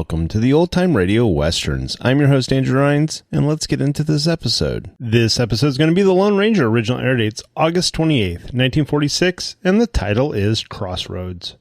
Welcome to the Old Time Radio Westerns. I'm your host, Andrew Rines, and let's get into this episode. This episode is going to be The Lone Ranger. Original air date's August 28th, 1946, and the title is Crossroads.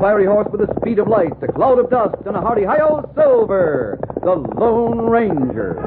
Fiery horse with the speed of light, a cloud of dust, and a hearty hi-yo silver, the Lone Ranger.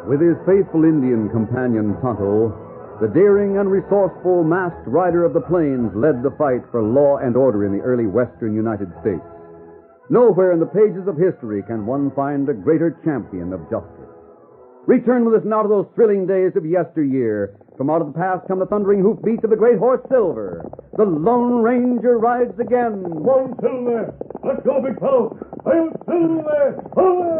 With his faithful Indian companion Tonto, the daring and resourceful masked rider of the plains led the fight for law and order in the early western United States. Nowhere in the pages of history can one find a greater champion of justice. Return with us now to those thrilling days of yesteryear. From out of the past come the thundering hoofbeats of the great horse Silver. The Lone Ranger rides again. Come on, Silver. Let's go, big fellow. Hail, Silver. Away!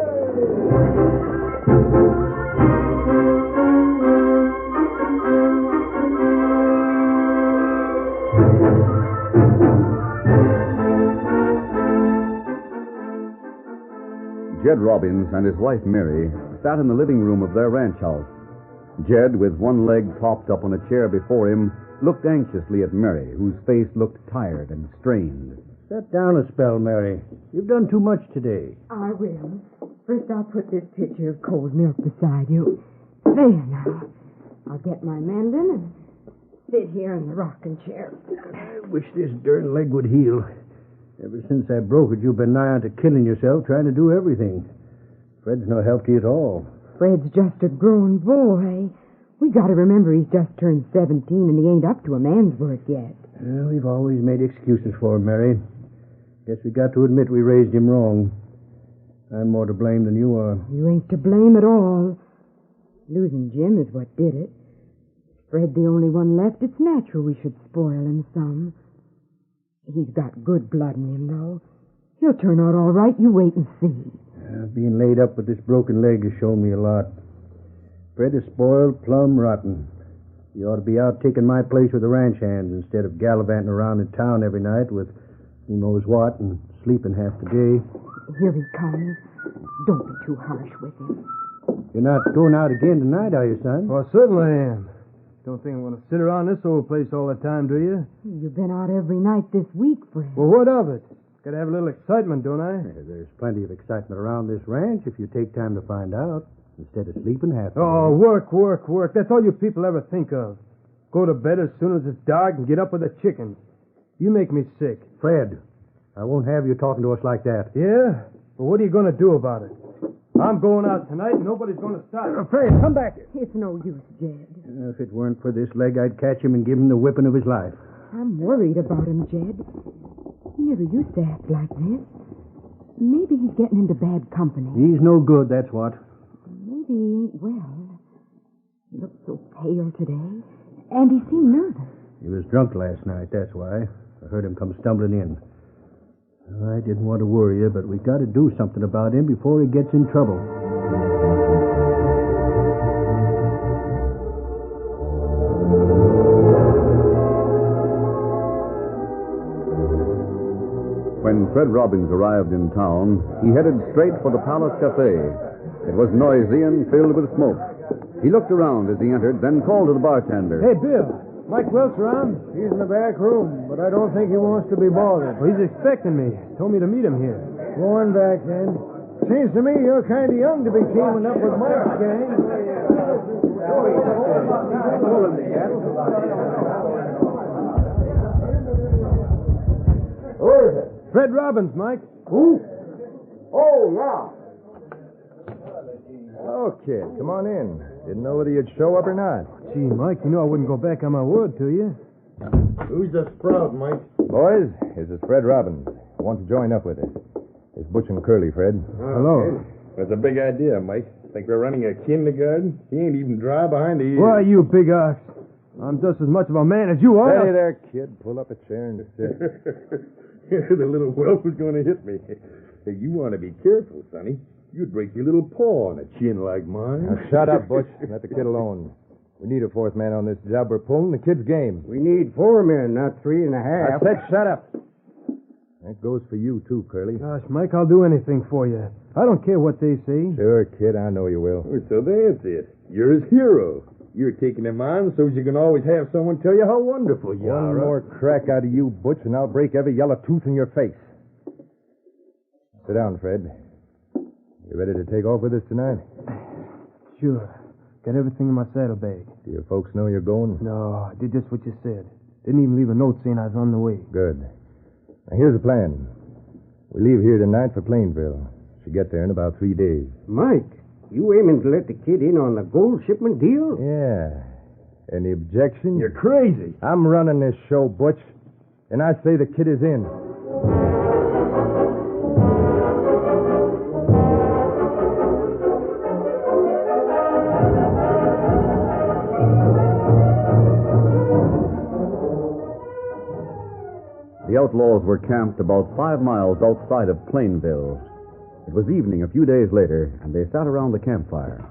Jed Robbins and his wife Mary sat in the living room of their ranch house. Jed, with one leg propped up on a chair before him, looked anxiously at Mary, whose face looked tired and strained. Sit down a spell, Mary. You've done too much today. I will. First, I'll put this pitcher of cold milk beside you. There now. I'll get my mending and sit here in the rocking chair. I wish this darn leg would heal. Ever since I broke it, you've been nigh on to killing yourself trying to do everything. Fred's no help to you at all. Fred's just a grown boy. We got to remember he's just turned 17 and he ain't up to a man's work yet. Well, we've always made excuses for him, Mary. Guess we got to admit we raised him wrong. I'm more to blame than you are. You ain't to blame at all. Losing Jim is what did it. Fred the only one left, it's natural we should spoil him some. He's got good blood in him, though. He'll turn out all right. You wait and see. Being laid up with this broken leg has shown me a lot. Fred is spoiled, plumb rotten. You ought to be out taking my place with the ranch hands instead of gallivanting around in town every night with who knows what and sleeping half the day. Here he comes. Don't be too harsh with him. You're not going out again tonight, are you, son? Oh, certainly I am. Don't think I'm going to sit around this old place all the time, do you? You've been out every night this week, Fred. Well, what of it? Got to have a little excitement, don't I? There's plenty of excitement around this ranch if you take time to find out, instead of sleeping half the day. Oh, work, work, work. That's all you people ever think of. Go to bed as soon as it's dark and get up with the chickens. You make me sick. Fred, I won't have you talking to us like that. Yeah? Well, what are you going to do about it? I'm going out tonight and nobody's going to stop. Fred, come back here. It's no use, Jed. If it weren't for this leg, I'd catch him and give him the whipping of his life. I'm worried about him, Jed. He never used to act like this. Maybe he's getting into bad company. He's no good, that's what. Maybe he ain't well. He looked so pale today. And he seemed nervous. He was drunk last night, that's why. I heard him come stumbling in. I didn't want to worry you, but we got to do something about him before he gets in trouble. When Fred Robbins arrived in town, he headed straight for the Palace Cafe. It was noisy and filled with smoke. He looked around as he entered, then called to the bartender. Hey, Bill. Mike Welch around? He's in the back room, but I don't think he wants to be bothered. Well, he's expecting me. Told me to meet him here. Go on back, then. Seems to me you're kind of young to be teaming up with Mike's gang. Who is it? Fred Robbins, Mike. Who? Oh, yeah. Hello, kid. Come on in. Didn't know whether you'd show up or not. Gee, Mike, you know I wouldn't go back on my word to you. Who's the sprout, Mike? Boys, this is Fred Robbins. I want to join up with us. It's Butch and Curly, Fred. Hello. That's a big idea, Mike. Think we're running a kindergarten? He ain't even dry behind the ears. Why, you big ox. I'm just as much of a man as you are. Hey there, kid. Pull up a chair and sit. The little whelp was going to hit me. Hey, you want to be careful, Sonny. You'd break your little paw on a chin like mine. Now, shut up, Butch. Let the kid alone. We need a fourth man on this job. We're pulling the kid's game. We need 4 men, not 3.5. I said shut up. That goes for you, too, Curly. Gosh, Mike, I'll do anything for you. I don't care what they say. Sure, kid. I know you will. Oh, so that's it. You're his hero. You're taking him on so you can always have someone tell you how wonderful you are. One more crack out of you, Butch, and I'll break every yellow tooth in your face. Sit down, Fred. You ready to take off with us tonight? Sure. Got everything in my saddlebag. Do your folks know you're going? No, I did just what you said. Didn't even leave a note saying I was on the way. Good. Now, here's the plan. We leave here tonight for Plainville. Should get there in about 3 days. Mike, you aiming to let the kid in on the gold shipment deal? Yeah. Any objection? You're crazy. I'm running this show, Butch, and I say the kid is in. The outlaws were camped about 5 miles outside of Plainville. It was evening a few days later, and they sat around the campfire.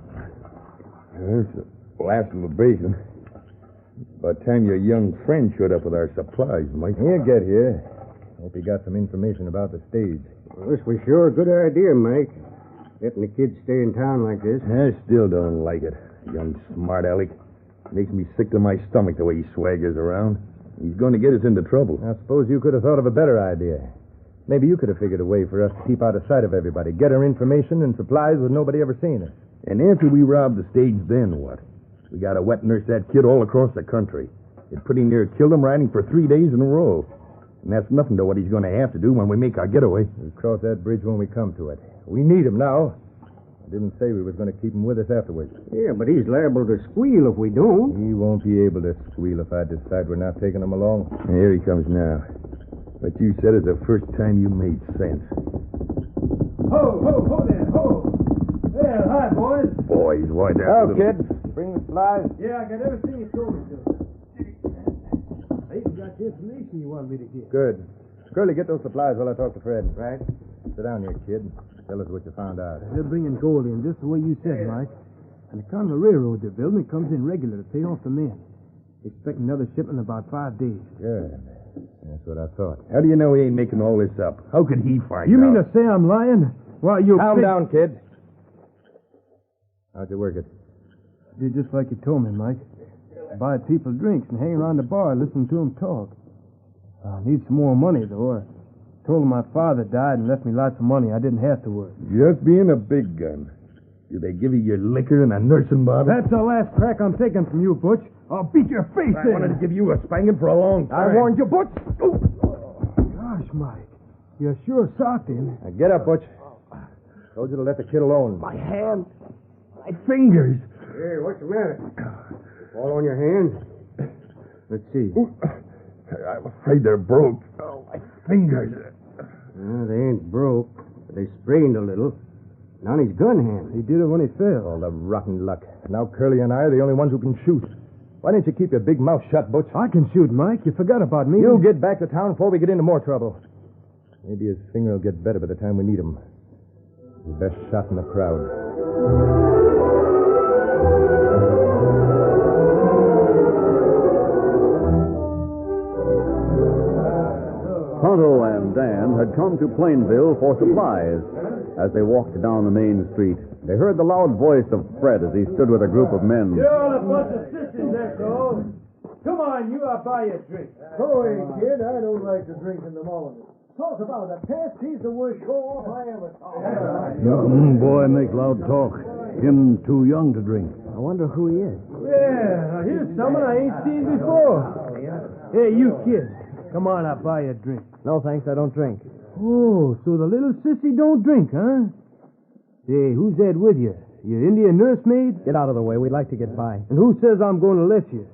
There's a blast of a bacon. By the time your young friend showed up with our supplies, Mike. He'll get here. Hope he got some information about the stage. Well, this was sure a good idea, Mike. Letting the kid stay in town like this. I still don't like it. Young smart aleck. Makes me sick to my stomach the way he swaggers around. He's going to get us into trouble. I suppose you could have thought of a better idea. Maybe you could have figured a way for us to keep out of sight of everybody, get our information and supplies with nobody ever seen us. And after we rob the stage, then what? We got to wet nurse that kid all across the country. It pretty near killed him riding for 3 days in a row. And that's nothing to what he's going to have to do when we make our getaway. We'll cross that bridge when we come to it. We need him now. I didn't say we was going to keep him with us afterwards. Yeah, but he's liable to squeal if we don't. He won't be able to squeal if I decide we're not taking him along. Here he comes now. What you said is the first time you made sense. Ho there, ho. There, hi, boys. Boys, why that Oh, little... kid. Bring the supplies. Yeah, I got everything you told me to. I even got the information you wanted me to get. Good. Curly, get those supplies while I talk to Fred. Right. Sit down here, kid. Tell us what you found out. They're bringing gold in just the way you said, Mike. And the kind of railroad they're building comes in regular to pay off the men. Expect another shipment in about 5 days. Good. That's what I thought. How do you know he ain't making all this up? How could he find You out? mean to say I'm lying? Why, you... Calm down, kid. How'd you work it? Did just like you told me, Mike. Buy people drinks and hang around the bar listening to them talk. I need some more money, though. I told them my father died and left me lots of money. I didn't have to work. Just being a big gun. Do they give you your liquor and a nursing bottle? That's the last crack I'm taking from you, Butch. I'll beat your face I wanted to give you a spanking for a long time. I warned you, Butch. Oh. Gosh, Mike. You're sure socked him. Now get up, Butch. Told you to let the kid alone. My hand. My fingers. Hey, what's the matter? Fall on your hands? Let's see. I'm afraid they're broke. Oh, my fingers. They ain't broke, but they sprained a little. Now he's gun hand. He did it when he fell. All the rotten luck. Now Curly and I are the only ones who can shoot. Why didn't you keep your big mouth shut, Butch? I can shoot, Mike. You forgot about me. You get back to town before we get into more trouble. Maybe his finger will get better by the time we need him. The best shot in the crowd. Tonto and Dan had come to Plainville for supplies. As they walked down the main street, they heard the loud voice of Fred as he stood with a group of men. You're all a bunch of sisters, that's all. Come on, I'll buy you a drink. Go away, kid. I don't like to drink in the morning. Talk about a test. He's the worst show-off I ever saw. Young boy make loud talk. Him too young to drink. I wonder who he is. Yeah, here's someone I ain't seen before. Hey, you kid. Come on, I'll buy you a drink. No, thanks. I don't drink. Oh, so the little sissy don't drink, huh? Say, who's that with you? Your Indian nursemaid? Get out of the way. We'd like to get by. And who says I'm going to let you?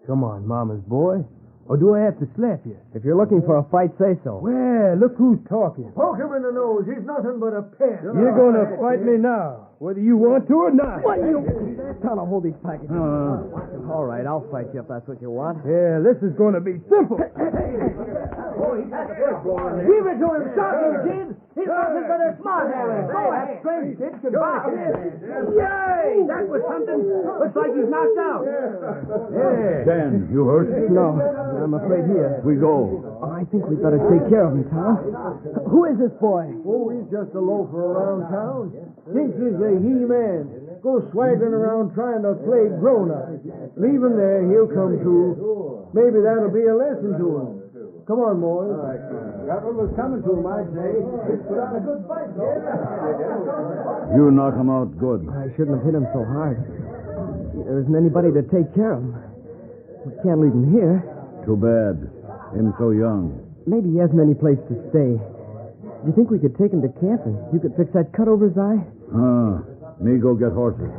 Come on, Mama's boy. Or do I have to slap you? If you're looking for a fight, say so. Well, look who's talking. Poke him in the nose. He's nothing but a pest. You're going to fight me now, whether you want to or not. What, you... Tonto, hold these packages. All right, I'll fight you if that's what you want. Yeah, this is going to be simple. Give it to him. Stop him, kid. He's nothing but a smart aleck. Go ahead. Strange kid. Goodbye. Yay! That was something. Looks like he's knocked out. Hey. Dan, you hurt? No, I'm afraid he is. We go. I think we'd better take care of him, Tom. Who is this boy? Oh, he's just a loafer around town. Thinks he's a he-man. Goes swaggering around trying to play grown-up. Leave him there, he'll come to. Maybe that'll be a lesson to him. Come on, boys. Got what was coming to him, I'd say. Put on a good fight, kid. You knock him out good. I shouldn't have hit him so hard. There isn't anybody to take care of him. We can't leave him here. Too bad. Him so young. Maybe he hasn't any place to stay. Do you think we could take him to camp and you could fix that cut over his eye? Me go get horses.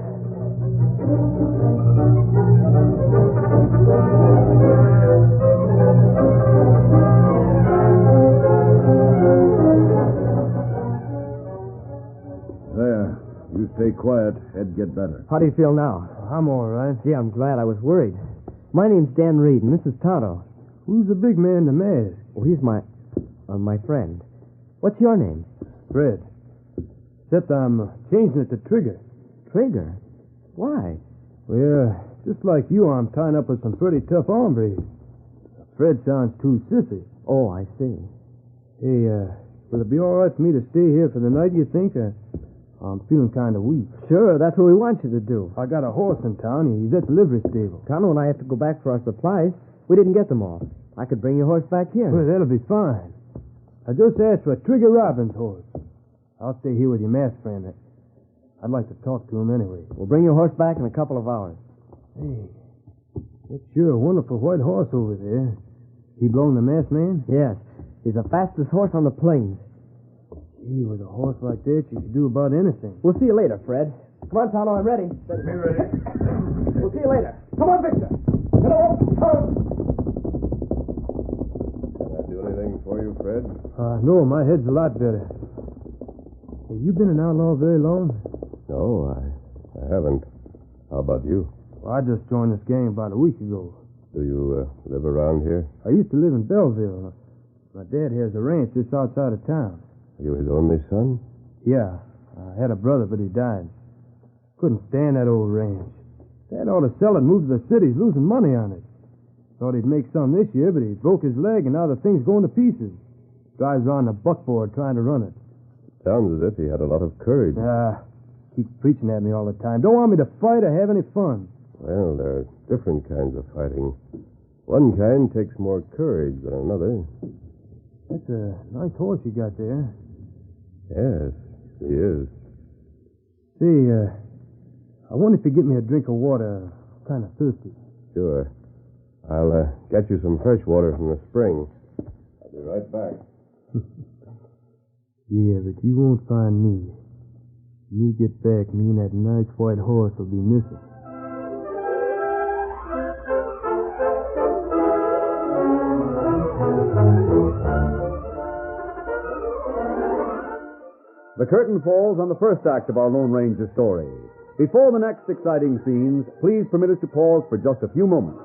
There. You stay quiet. Head get better. How do you feel now? I'm all right. Gee, I'm glad. I was worried. My name's Dan Reed, and this is Tonto. Who's the big man in the mask? Oh, he's my friend. What's your name? Fred. Except I'm changing it to Trigger. Trigger? Why? Well, just like you, I'm tying up with some pretty tough hombres. Fred sounds too sissy. Oh, I see. Hey, will it be all right for me to stay here for the night, you think? I'm feeling kind of weak. Sure, that's what we want you to do. I got a horse in town. He's at the livery stable. Tonto and I have to go back for our supplies. We didn't get them all. I could bring your horse back here. Well, that'll be fine. I just asked for Trigger Robbins' horse. I'll stay here with your masked friend. I'd like to talk to him anyway. We'll bring your horse back in a couple of hours. Hey, that's sure a wonderful white horse over there. He belong to the masked man? Yes. He's the fastest horse on the plains. Gee, with a horse like that, you could do about anything. We'll see you later, Fred. Come on, Tonto, I'm ready. Me ready. We'll see you later. Come on, Victor. Get off. Can I do anything for you, Fred? No, my head's a lot better. Hey, you been an outlaw very long? No, I haven't. How about you? Well, I just joined this gang about a week ago. Do you live around here? I used to live in Belleville. My dad has a ranch just outside of town. Are you his only son? Yeah, I had a brother, but he died. Couldn't stand that old ranch. Dad ought to sell it and move to the city. He's losing money on it. Thought he'd make some this year, but he broke his leg, and now the thing's going to pieces. Drives around the buckboard trying to run it. Sounds as if he had a lot of courage. Keeps preaching at me all the time. Don't want me to fight or have any fun. Well, there are different kinds of fighting. One kind takes more courage than another. That's a nice horse you got there. Yes, he is. Say, I wonder if you get me a drink of water. I'm kind of thirsty. Sure. I'll get you some fresh water from the spring. I'll be right back. Yeah, but you won't find me. When you get back, me and that nice white horse will be missing. The curtain falls on the first act of our Lone Ranger story. Before the next exciting scenes, please permit us to pause for just a few moments.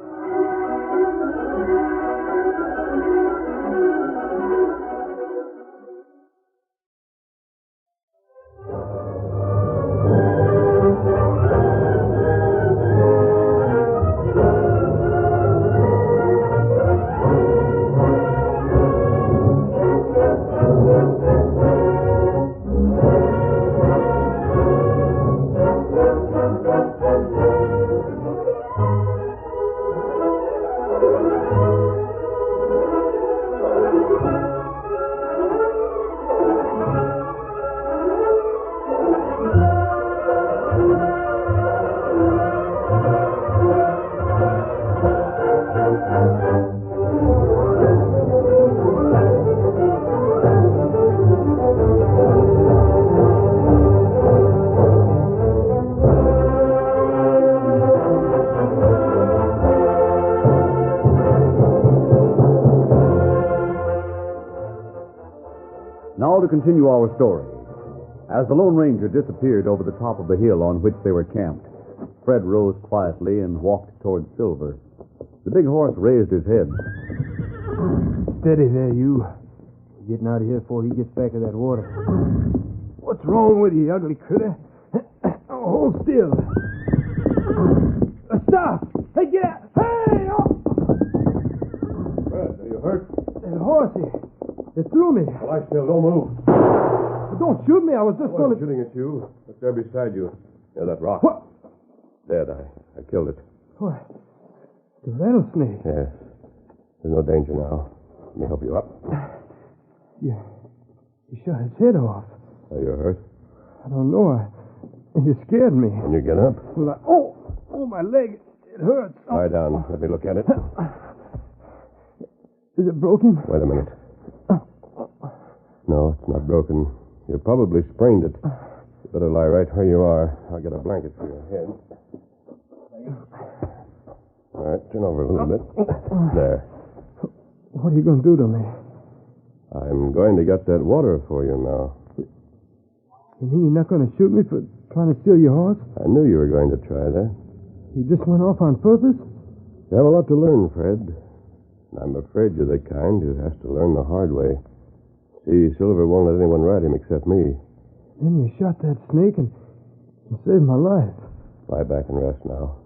Now to continue our story. As the Lone Ranger disappeared over the top of the hill on which they were camped, Fred rose quietly and walked toward Silver. The big horse raised his head. Steady there, you. We're getting out of here before he gets back to that water. What's wrong with you, ugly critter? Hold still. Stop! Hey, get out! Hey! Oh! Fred, are you hurt? That horsey. It threw me. Well, I still don't move. Don't shoot me. I was just going to... shooting at you. What's there beside you? Near that rock. What? Dead. I killed it. What? The rattlesnake. Yes. There's no danger now. Let me help you up. You shot his head off. Are you hurt? I don't know. You scared me. Can you get up? Well, my leg. It hurts. Lie down. Let me look at it. Is it broken? Wait a minute. No, it's not broken. You probably sprained it. You better lie right where you are. I'll get a blanket for your head. All right, turn over a little bit. There. What are you going to do to me? I'm going to get that water for you now. You mean you're not going to shoot me for trying to steal your horse? I knew you were going to try that. You just went off on purpose? You have a lot to learn, Fred. I'm afraid you're the kind who has to learn the hard way. See, Silver won't let anyone ride him except me. Then you shot that snake and saved my life. Lie back and rest now.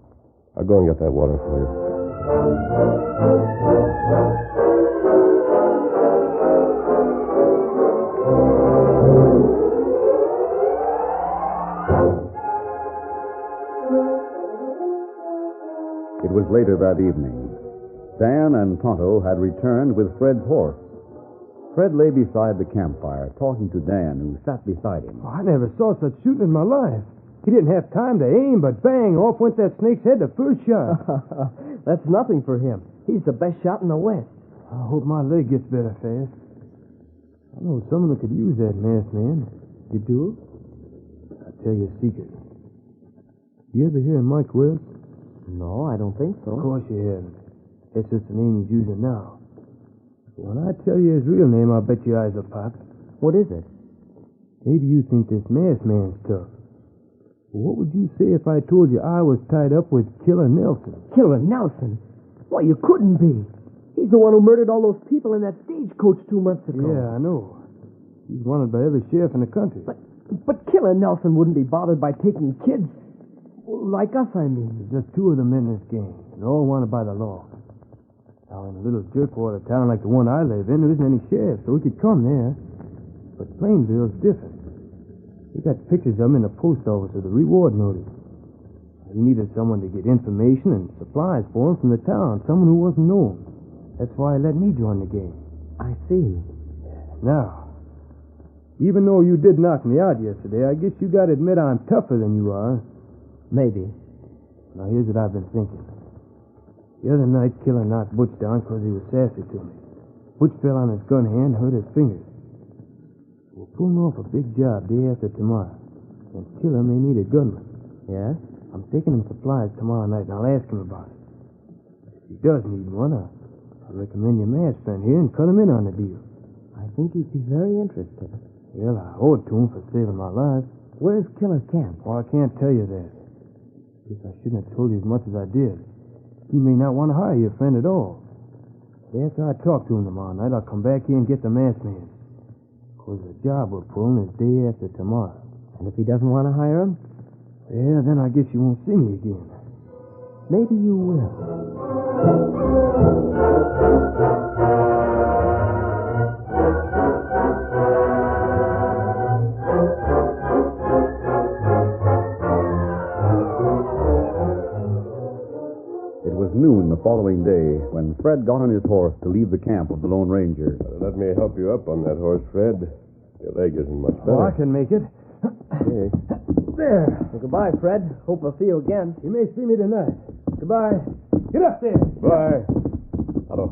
I'll go and get that water for you. It was later that evening. Dan and Tonto had returned with Fred's horse. Fred lay beside the campfire, talking to Dan, who sat beside him. Oh, I never saw such shooting in my life. He didn't have time to aim, but bang, off went that snake's head the first shot. That's nothing for him. He's the best shot in the West. I hope my leg gets better fast. I know someone who could use that masked man. You do? I'll tell you a secret. You ever hear of Mike Wells? No, I don't think so. Of course you haven't. That's just the name he's using now. When I tell you his real name, I'll bet your eyes will pop. What is it? Maybe you think this masked man's tough. What would you say if I told you I was tied up with Killer Nelson? Killer Nelson? Why, you couldn't be. He's the one who murdered all those people in that stagecoach 2 months ago. Yeah, I know. He's wanted by every sheriff in the country. But Killer Nelson wouldn't be bothered by taking kids. Like us, I mean. There's just 2 of them in this gang. They're all wanted by the law. Now, in a little jerkwater town like the one I live in, there isn't any sheriff, so we could come there. But Plainville's different. We got pictures of them in the post office with a reward notice. We needed someone to get information and supplies for him from the town, someone who wasn't known. That's why he let me join the gang. I see. Now, even though you did knock me out yesterday, I guess you got to admit I'm tougher than you are. Maybe. Now, here's what I've been thinking. The other night, Killer knocked Butch down because he was sassy to me. Butch fell on his gun hand and hurt his fingers. We're pulling off a big job day after tomorrow, and Killer may need a gunman. Yes? I'm taking him supplies tomorrow night, and I'll ask him about it. If he does need one, I'll recommend your masked friend here and cut him in on the deal. I think he'd be very interested. Well, I owe it to him for saving my life. Where's Killer Camp? Oh, I can't tell you that. Guess I shouldn't have told you as much as I did. He may not want to hire your friend at all. After I talk to him tomorrow night, I'll come back here and get the masked man. Because the job we're pulling is day after tomorrow. And if he doesn't want to hire him? Yeah, then I guess you won't see me again. Maybe you will. It was noon the following day when Fred got on his horse to leave the camp of the Lone Ranger. Let me help you up on that horse, Fred. Your leg isn't much better. Oh, I can make it. Okay. There. Well, goodbye, Fred. Hope I'll see you again. You may see me tonight. Goodbye. Get up there. Bye. Hello.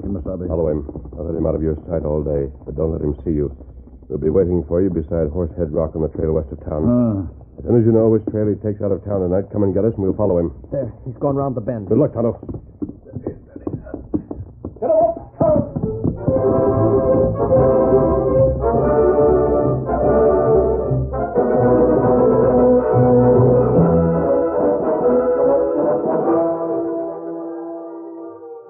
Kimasabi. Follow him. I'll let him out of your sight all day, but don't let him see you. We'll be waiting for you beside Horsehead Rock on the trail west of town. As soon as you know which trail he takes out of town tonight, come and get us, and we'll follow him. There. He's going round the bend. Good luck, Tonto.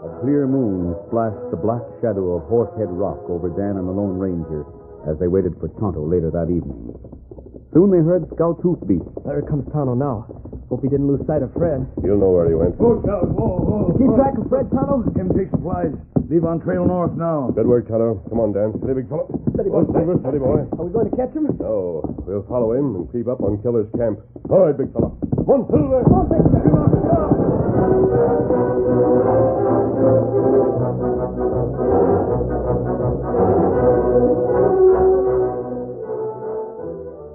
A clear moon splashed the black shadow of Horsehead Rock over Dan and the Lone Ranger as they waited for Tonto later that evening. Soon they heard Scout's hoofbeats. There comes Tonto now. Hope he didn't lose sight of Fred. You'll know where he went. Whoa, whoa. Keep track of Fred, Tonto. Him take supplies. Leave on trail north now. Good work, Tonto. Come on, Dan. Steady, big fellow. Steady, boy. Steady, boy. Are we going to catch him? No. We'll follow him and creep up on Killer's camp. All right, big fellow. Come on, Silver. Come on, big fellow.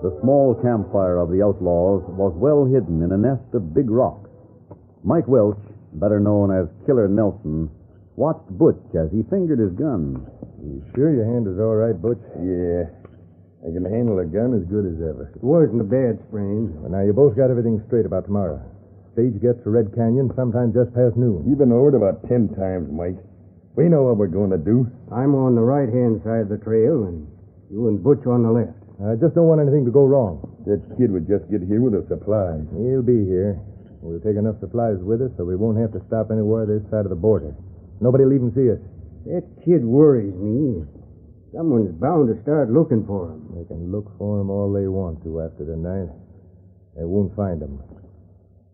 The small campfire of the outlaws was well hidden in a nest of big rocks. Mike Welch, better known as Killer Nelson, watched Butch as he fingered his gun. You sure your hand is all right, Butch? Yeah. I can handle a gun as good as ever. It wasn't a bad sprain. Well, now, you both got everything straight about tomorrow. Stage gets to Red Canyon sometime just past noon. You've been over it about 10 times, Mike. We know what we're going to do. I'm on the right-hand side of the trail, and you and Butch on the left. I just don't want anything to go wrong. That kid would just get here with the supplies. He'll be here. We'll take enough supplies with us so we won't have to stop anywhere this side of the border. Nobody will even see us. That kid worries me. Someone's bound to start looking for him. They can look for him all they want to after tonight. They won't find him.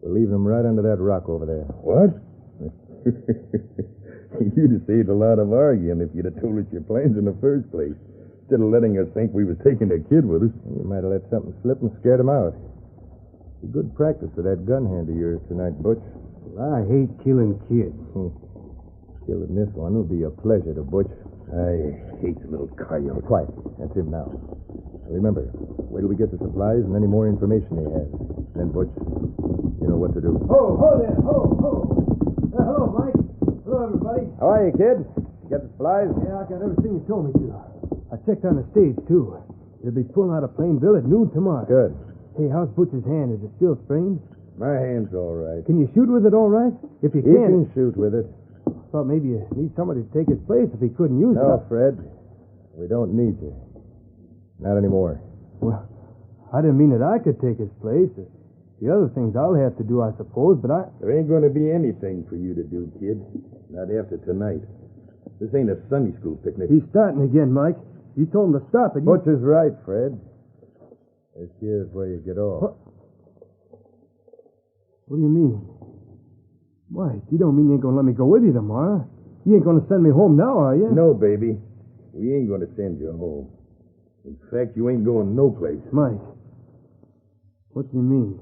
We'll leave him right under that rock over there. What? You'd have saved a lot of arguing if you'd have told us your plans in the first place. Instead of letting us think we was taking a kid with us. You might have let something slip and scared him out. It's a good practice for that gun hand of yours tonight, Butch. Well, I hate killing kids. Killing this one will be a pleasure to Butch. I hate the little coyote. Quiet. That's him now. Remember, wait till we get the supplies and any more information he has. Then, Butch, you know what to do. Ho there. Hello, Mike. Hello, everybody. How are you, kid? You got the supplies? Yeah, I got everything you told me to. I checked on the stage, too. They'll be pulling out of Plainville at noon tomorrow. Good. Hey, how's Butch's hand? Is it still sprained? My hand's all right. Can you shoot with it all right? If you He can. can shoot with it. Thought maybe you need somebody to take his place if he couldn't use it. No, Fred. We don't need you. Not anymore. Well, I didn't mean that I could take his place. The other things I'll have to do, I suppose, but I... There ain't going to be anything for you to do, kid. Not after tonight. This ain't a Sunday school picnic. He's starting again, Mike. You told him to stop it. Butch is right, Fred. This here's where you get off. What do you mean? Mike, you don't mean you ain't going to let me go with you tomorrow? You ain't going to send me home now, are you? No, baby. We ain't going to send you home. In fact, you ain't going no place. Mike, what do you mean?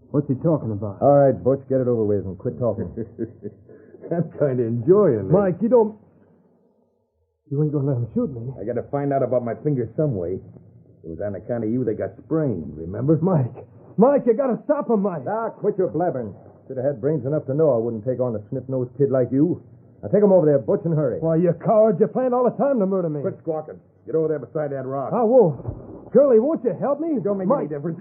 What's he talking about? All right, Butch, get it over with and quit talking. I'm kind of enjoying it. Mike, you don't... You ain't going to let him shoot me. I got to find out about my finger some way. It was on account of you they got sprained, remember? Mike, you got to stop him, Mike. Ah, quit your blabbering. Should have had brains enough to know I wouldn't take on a snip-nosed kid like you. Now take him over there, Butch, and hurry. Why, you coward. You planned all the time to murder me. Quit squawking. Get over there beside that rock. I won't. Curly, won't you help me? It don't make Mike, any difference.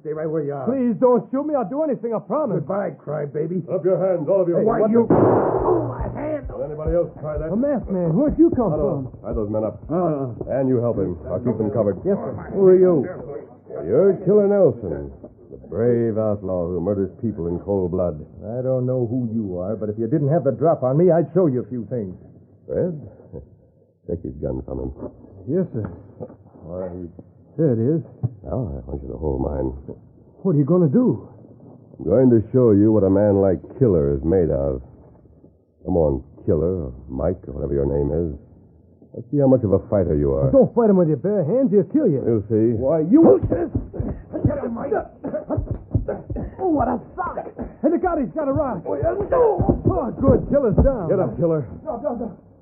Stay right where you are. please don't shoot me. I'll do anything, I promise. Goodbye, crybaby. Up your hands, all of you. Hey, Why, what you... Oh, my hand. Will anybody else try that? A masked man. Where'd you come from? Tie those men up. And you help him. I'll keep them covered. Yes, sir. Who are you? You're Killer Nelson, the brave outlaw who murders people in cold blood. I don't know who you are, but if you didn't have the drop on me, I'd show you a few things. Fred? Take his gun from him. Yes, sir. Why, There it is. now I want you to hold mine. What are you going to do? I'm going to show you what a man like Killer is made of. Come on, Killer, or Mike, or whatever your name is. Let's see how much of a fighter you are. Don't fight him with your bare hands. He'll kill you. You'll see. Why, you... Oh, what a sock! And the guy's got a rock. Oh, good. Killer's down. Get up, Killer. No.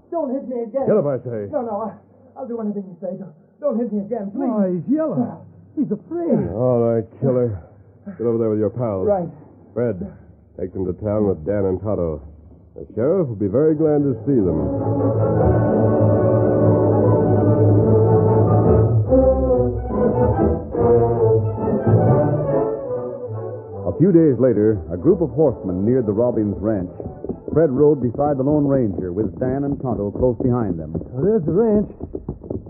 Don't hit me again. Get up, I say. No. I'll do anything you say. Don't hit me again, please. Oh, he's yelling. He's afraid. All right, Killer. Get over there with your pals. Right. Fred, take them to town with Dan and Tonto. The sheriff will be very glad to see them. A few days later, a group of horsemen neared the Robbins ranch. Fred rode beside the Lone Ranger with Dan and Tonto close behind them. Well, there's the ranch.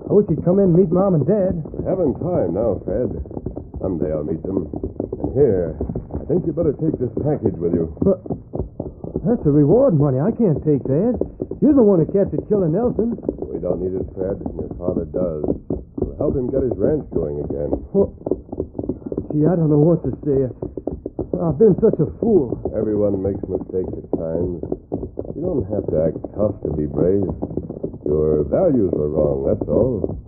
I wish you'd come in and meet Mom and Dad. I haven't time now, Fred. Someday I'll meet them. And here, I think you better take this package with you. But that's the reward money. I can't take that. You're the one who captured Killer Nelson. We don't need it, Fred. Your father does. We'll help him get his ranch going again. Well, gee, I don't know what to say. I've been such a fool. Everyone makes mistakes at times. You don't have to act tough to be brave. Your values were wrong, that's all.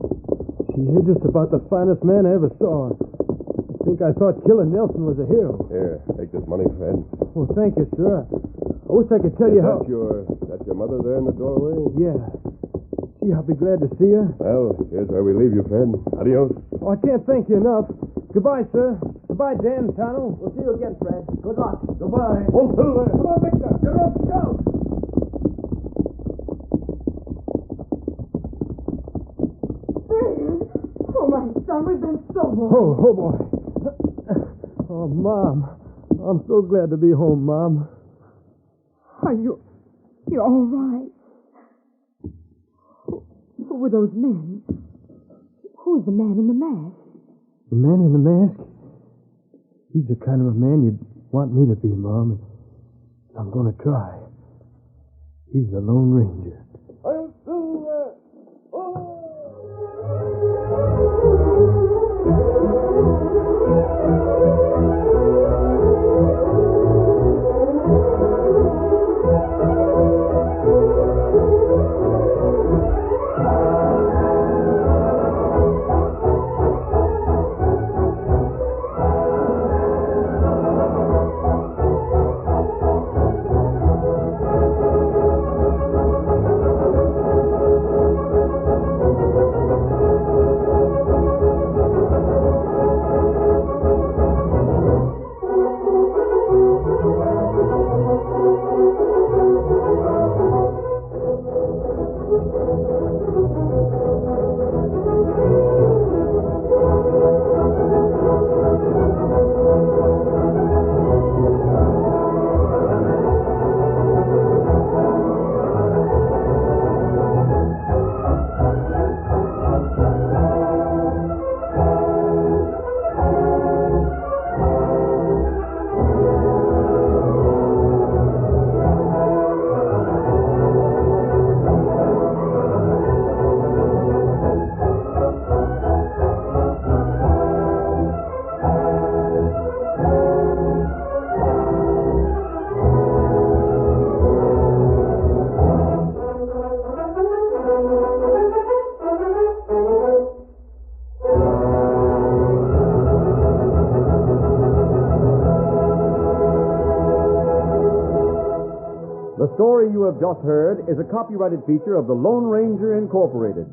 Gee, you're just about the finest man I ever saw. I think I thought Killer Nelson was a hero. Here, take this money, Fred. Well, thank you, sir. I wish I could tell you how... That's your mother there in the doorway? Yeah. Gee, I'll be glad to see her. Well, here's where we leave you, Fred. Adios. Oh, I can't thank you enough. Goodbye, sir. Goodbye, Dan and Tonto. We'll see you again, Fred. Good luck. Goodbye. Until then. Come on, Victor. Get up, scout. Fred! Oh, my son, we've been so long. Oh, boy. Oh, Mom. I'm so glad to be home, Mom. Are you're all right? Who were those men? Who's the man in the mask? The man in the mask? He's the kind of a man you'd want me to be, Mom. And I'm going to try. He's the Lone Ranger. I'll do that. The story you have just heard is a copyrighted feature of the Lone Ranger Incorporated.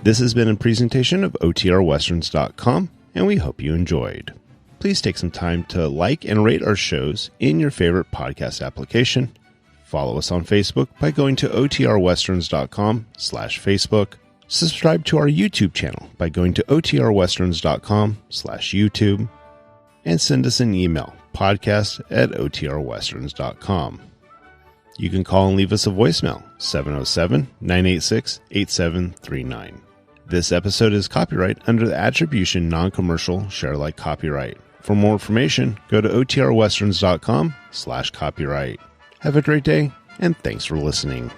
This has been a presentation of OTRWesterns.com, and we hope you enjoyed. Please take some time to like and rate our shows in your favorite podcast application. Follow us on Facebook by going to OTRWesterns.com/Facebook. Subscribe to our YouTube channel by going to OTRWesterns.com/YouTube. And send us an email, podcast@OTRWesterns.com. You can call and leave us a voicemail, 707-986-8739. This episode is copyright under the Attribution Non-Commercial Share Alike copyright. For more information, go to OTRWesterns.com/copyright. Have a great day, and thanks for listening.